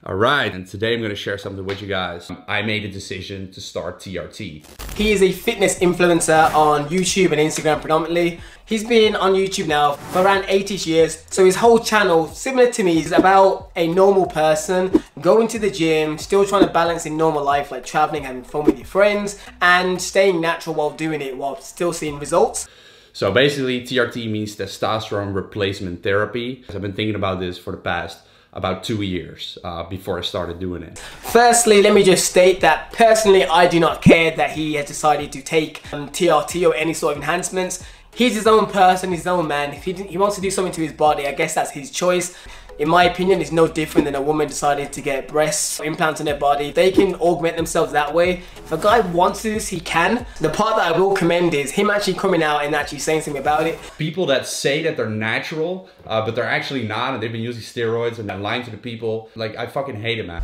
All right, and today I'm gonna share something with you guys. I made a decision to start TRT. He is a fitness influencer on YouTube and Instagram predominantly. He's been on YouTube now for around 8-ish years. So his whole channel, similar to me, is about a normal person going to the gym, still trying to balance in normal life, like traveling, having fun with your friends, and staying natural while doing it, while still seeing results. So basically, TRT means testosterone replacement therapy. I've been thinking about this for the past about 2 years before I started doing it. Firstly, let me just state that personally, I do not care that he has decided to take TRT or any sort of enhancements. He's his own person, his own man. If he wants to do something to his body, I guess that's his choice. In my opinion, it's no different than a woman deciding to get breast implants in their body. They can augment themselves that way. If a guy wants this, he can. The part that I will commend is him actually coming out and actually saying something about it. People that say that they're natural, but they're actually not, and they've been using steroids and they're lying to the people, like, I fucking hate it, man.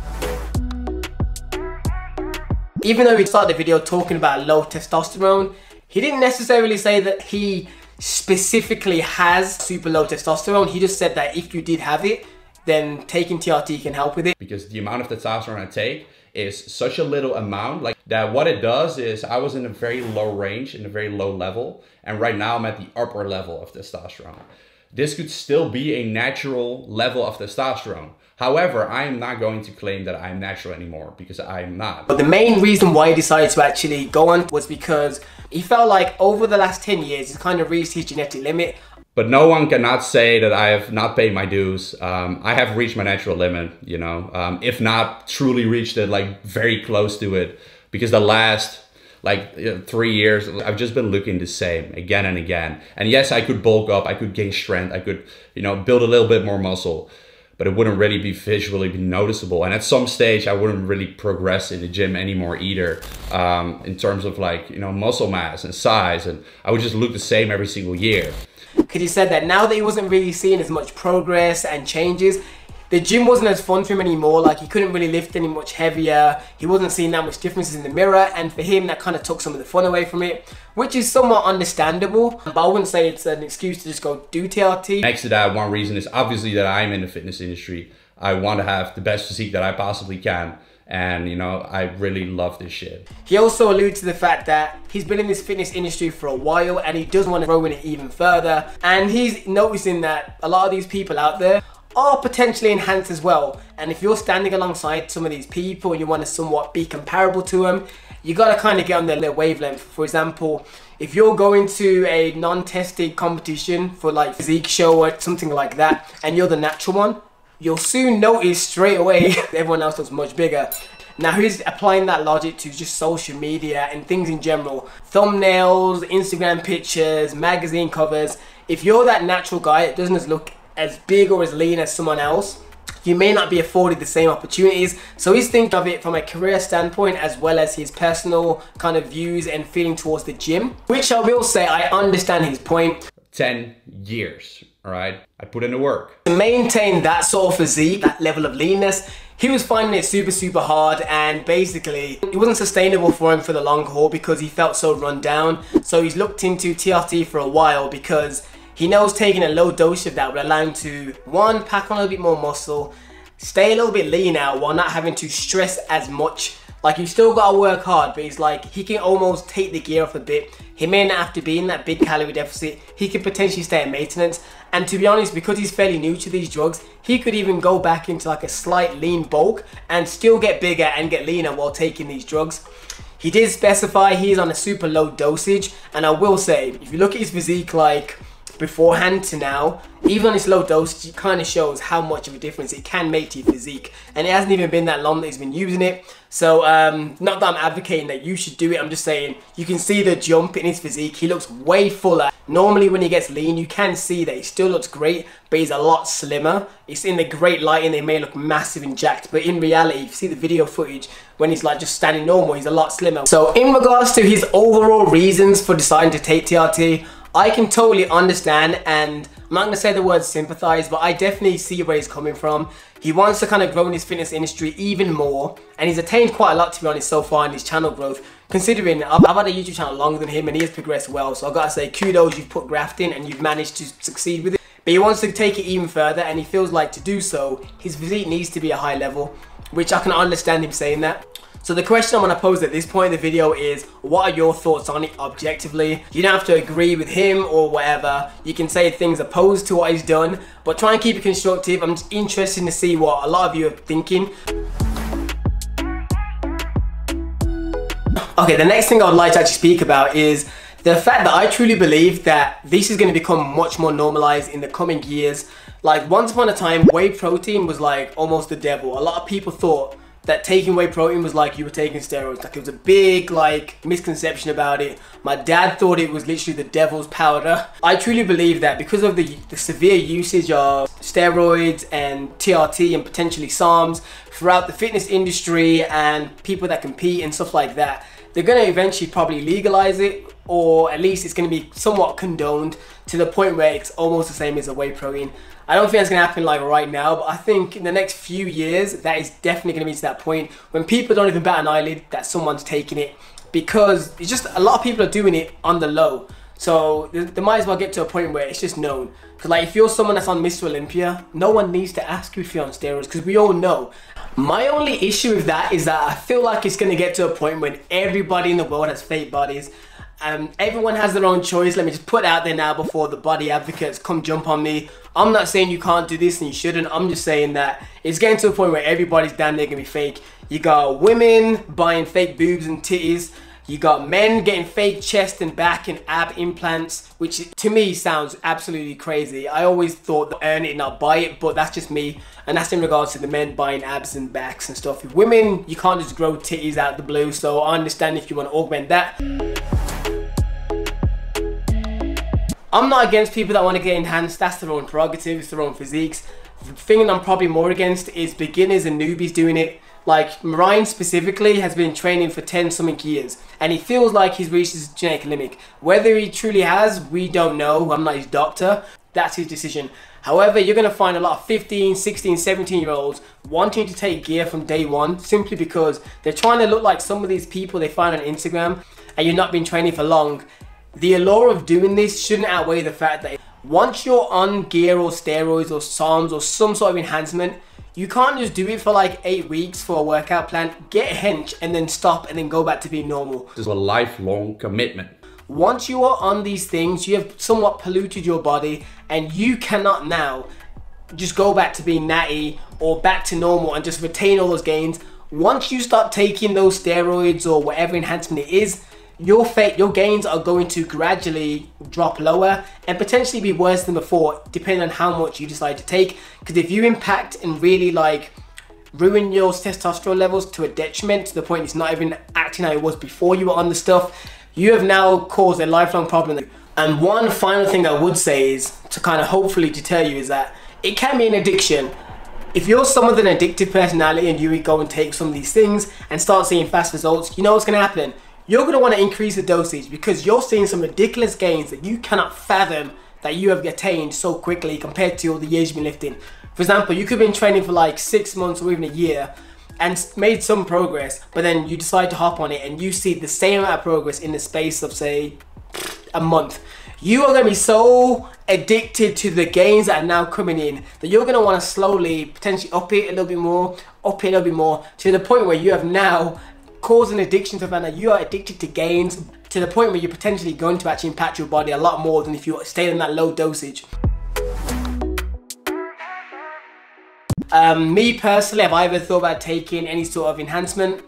Even though we started the video talking about low testosterone, he didn't necessarily say that he specifically has super low testosterone. He just said that if you did have it, then taking TRT can help with it. Because the amount of testosterone I take is such a little amount, like that what it does is I was in a very low range, in a very low level, and right now I'm at the upper level of testosterone. This could still be a natural level of testosterone. However, I am not going to claim that I'm natural anymore, because I'm not. But the main reason why he decided to actually go on was because he felt like over the last 10 years, he's kind of reached his genetic limit. But no one cannot say that I have not paid my dues. I have reached my natural limit, you know, if not truly reached it, like very close to it, because the last like 3 years, I've just been looking the same again and again. And yes, I could bulk up, I could gain strength, I could, you know, build a little bit more muscle, but it wouldn't really be visually noticeable. And at some stage, I wouldn't really progress in the gym anymore either, in terms of like, you know, muscle mass and size, and I would just look the same every single year. Because he said that now that he wasn't really seeing as much progress and changes, the gym wasn't as fun for him anymore. Like, he couldn't really lift any much heavier. He wasn't seeing that much differences in the mirror, and for him that kind of took some of the fun away from it, which is somewhat understandable, but I wouldn't say it's an excuse to just go do TRT. Next to that, one reason is obviously that I'm in the fitness industry. I want to have the best physique that I possibly can. And, you know, I really love this shit. He also alluded to the fact that he's been in this fitness industry for a while and he does want to grow in it even further. And he's noticing that a lot of these people out there are potentially enhanced as well. And if you're standing alongside some of these people and you want to somewhat be comparable to them, you got to kind of get on their wavelength. For example, if you're going to a non-tested competition for like physique show or something like that, and you're the natural one, you'll soon notice straight away everyone else looks much bigger. Now he's applying that logic to just social media and things in general. Thumbnails, Instagram pictures, magazine covers. If you're that natural guy that doesn't look as big or as lean as someone else, you may not be afforded the same opportunities. So he's thinking of it from a career standpoint as well as his personal kind of views and feeling towards the gym, which I will say I understand his point. 10 years, all right? I put in the work. To maintain that sort of physique, that level of leanness, he was finding it super hard, and basically it wasn't sustainable for him for the long haul because he felt so run down. So he's looked into TRT for a while because he knows taking a low dose of that would allow him to, one, pack on a little bit more muscle, stay a little bit lean out while not having to stress as much. Like, you still gotta work hard, but he's like, he can almost take the gear off a bit. He may not have to be in that big calorie deficit. He could potentially stay at maintenance. And to be honest, because he's fairly new to these drugs, he could even go back into like a slight lean bulk and still get bigger and get leaner while taking these drugs. He did specify he's on a super low dosage, and I will say, if you look at his physique like beforehand to now, even on this low dosage, it kind of shows how much of a difference it can make to your physique. And it hasn't even been that long that he's been using it. So not that I'm advocating that you should do it, I'm just saying you can see the jump in his physique. He looks way fuller. Normally when he gets lean, you can see that he still looks great, but he's a lot slimmer. It's in the great light and they may look massive and jacked, but in reality, if you see the video footage, when he's like just standing normal, he's a lot slimmer. So in regards to his overall reasons for deciding to take TRT, I can totally understand, and I'm not going to say the word sympathize, but I definitely see where he's coming from. He wants to kind of grow in his fitness industry even more, and he's attained quite a lot, to be honest, so far in his channel growth. Considering I've had a YouTube channel longer than him and he has progressed well, so I've got to say kudos, you've put graft in and you've managed to succeed with it. but he wants to take it even further, and he feels like to do so, his physique needs to be a high level, which I can understand him saying that. So the question I'm going to pose at this point in the video is, what are your thoughts on it objectively? You don't have to agree with him or whatever. You can say things opposed to what he's done, but try and keep it constructive. I'm just interested to see what a lot of you are thinking. Okay, the next thing I would like to actually speak about is the fact that I truly believe that this is going to become much more normalized in the coming years. Like, once upon a time, whey protein was like almost the devil. A lot of people thought that taking whey protein was like you were taking steroids. Like, it was a big like misconception about it. My dad thought it was literally the devil's powder. I truly believe that because of the severe usage of steroids and TRT and potentially SARMs throughout the fitness industry and people that compete and stuff like that, they're going to eventually probably legalize it, or at least it's going to be somewhat condoned to the point where it's almost the same as a whey protein. I don't think it's going to happen like right now, but I think in the next few years, that is definitely going to be to that point when people don't even bat an eyelid that someone's taking it, because it's just a lot of people are doing it on the low. So they might as well get to a point where it's just known. Because like, if you're someone that's on Mr. Olympia, no one needs to ask you if you're on steroids, because we all know. My only issue with that is that I feel like it's going to get to a point when everybody in the world has fake bodies. Everyone has their own choice. Let me just put it out there now before the body advocates come jump on me. I'm not saying you can't do this and you shouldn't. I'm just saying that it's getting to a point where everybody's damn near gonna be fake. You got women buying fake boobs and titties. You got men getting fake chest and back and ab implants, which to me sounds absolutely crazy. I always thought that earn it, not buy it, but that's just me. And that's in regards to the men buying abs and backs and stuff. With women, you can't just grow titties out of the blue, so I understand if you want to augment that. I'm not against people that want to get enhanced. That's their own prerogative, it's their own physiques. The thing I'm probably more against is beginners and newbies doing it. Like, Merijn specifically has been training for 10 something years, and he feels like he's reached his genetic limit. Whether he truly has, we don't know. I'm not his doctor. That's his decision. However, you're going to find a lot of 15, 16, 17-year-olds wanting to take gear from day one simply because they're trying to look like some of these people they find on Instagram, and you've not been training for long. The allure of doing this shouldn't outweigh the fact that once you're on gear or steroids or SARMs or some sort of enhancement, you can't just do it for like 8 weeks for a workout plan, get a hench and then stop and then go back to being normal. This is a lifelong commitment. Once you are on these things, you have somewhat polluted your body, and you cannot now just go back to being natty or back to normal and just retain all those gains. Once you start taking those steroids or whatever enhancement it is, your gains are going to gradually drop lower and potentially be worse than before, depending on how much you decide to take. Because if you impact and really like ruin your testosterone levels to a detriment, to the point it's not even acting how it was before you were on the stuff, you have now caused a lifelong problem. And one final thing I would say is, to kind of hopefully deter you, is that it can be an addiction. If you're someone with an addictive personality and you go and take some of these things and start seeing fast results, you know what's going to happen. You're going to want to increase the dosage because you're seeing some ridiculous gains that you cannot fathom that you have attained so quickly compared to all the years you've been lifting. For example, you could have been training for like 6 months or even a year and made some progress, but then you decide to hop on it and you see the same amount of progress in the space of, say, a month. You are going to be so addicted to the gains that are now coming in that you're going to want to slowly, potentially up it a little bit more, to the point where you have now cause an addiction to the fact that you are addicted to gains, to the point where you're potentially going to actually impact your body a lot more than if you stayed in that low dosage. Me personally, have I ever thought about taking any sort of enhancement?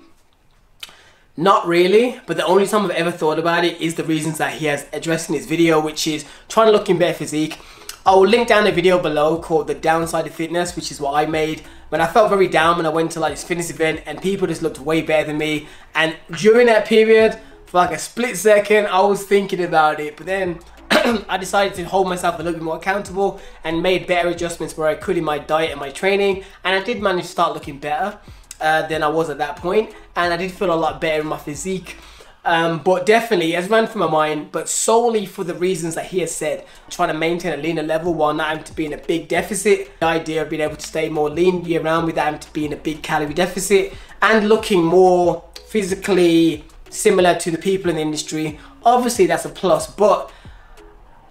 Not really, but the only time I've ever thought about it is the reasons that he has addressed in his video, which is trying to look in better physique. I will link down a video below called The Downside of Fitness, which is what I made when I felt very down when I went to like this fitness event and people just looked way better than me. And during that period, for like a split second, I was thinking about it, but then I decided to hold myself a little bit more accountable and made better adjustments where I could in my diet and my training, and I did manage to start looking better than I was at that point, and I did feel a lot better in my physique. But definitely, it has ran through my mind, but solely for the reasons that he has said. Trying to maintain a leaner level while not having to be in a big deficit. The idea of being able to stay more lean year round without having to be in a big calorie deficit. And looking more physically similar to the people in the industry. Obviously, that's a plus, but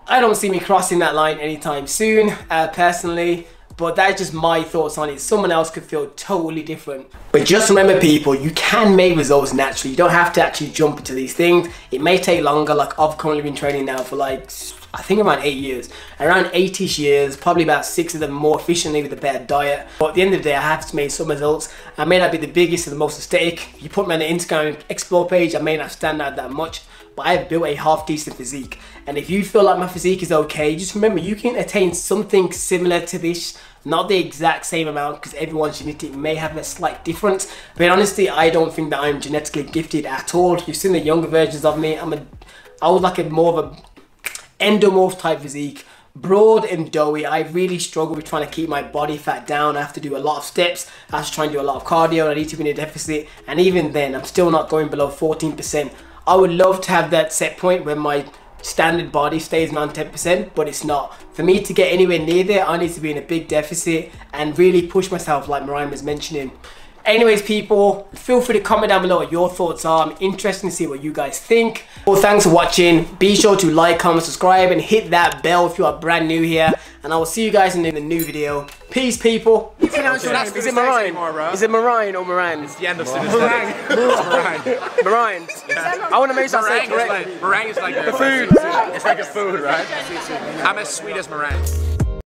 I don't see me crossing that line anytime soon, personally. But that's just my thoughts on it. Someone else could feel totally different. But just remember, people, you can make results naturally. You don't have to actually jump into these things. It may take longer. Like, I've currently been training now for like, I think around 8 years. Around 8ish years, probably about 6 of them more efficiently with a better diet. But at the end of the day, I have made some results. I may not be the biggest or the most aesthetic. If you put me on the Instagram Explore page, I may not stand out that much. But I have built a half decent physique. And if you feel like my physique is okay, just remember, you can attain something similar to this. Not the exact same amount, because everyone's genetic may have a slight difference. But honestly, I don't think that I'm genetically gifted at all. You've seen the younger versions of me. I was like more of a endomorph type physique. Broad and doughy. I really struggle with trying to keep my body fat down. I have to do a lot of steps. I have to try and do a lot of cardio. I need to be in a deficit. And even then, I'm still not going below 14%. I would love to have that set point where my standard body stays around 10%, but it's not. For me to get anywhere near there, I need to be in a big deficit and really push myself, like Merijn was mentioning. Anyways, people, feel free to comment down below what your thoughts are. I'm interested to see what you guys think. Well, thanks for watching. Be sure to like, comment, subscribe, and hit that bell if you are brand new here. And I will see you guys in the new video. Peace, people. Is it Merijn? Is it Merijn or Merijn? It's the end of synesthetic. Merijn. Yeah. I want to make sure I say correctly. Meringue is like the food. It's like a food, right? I'm as sweet as meringue.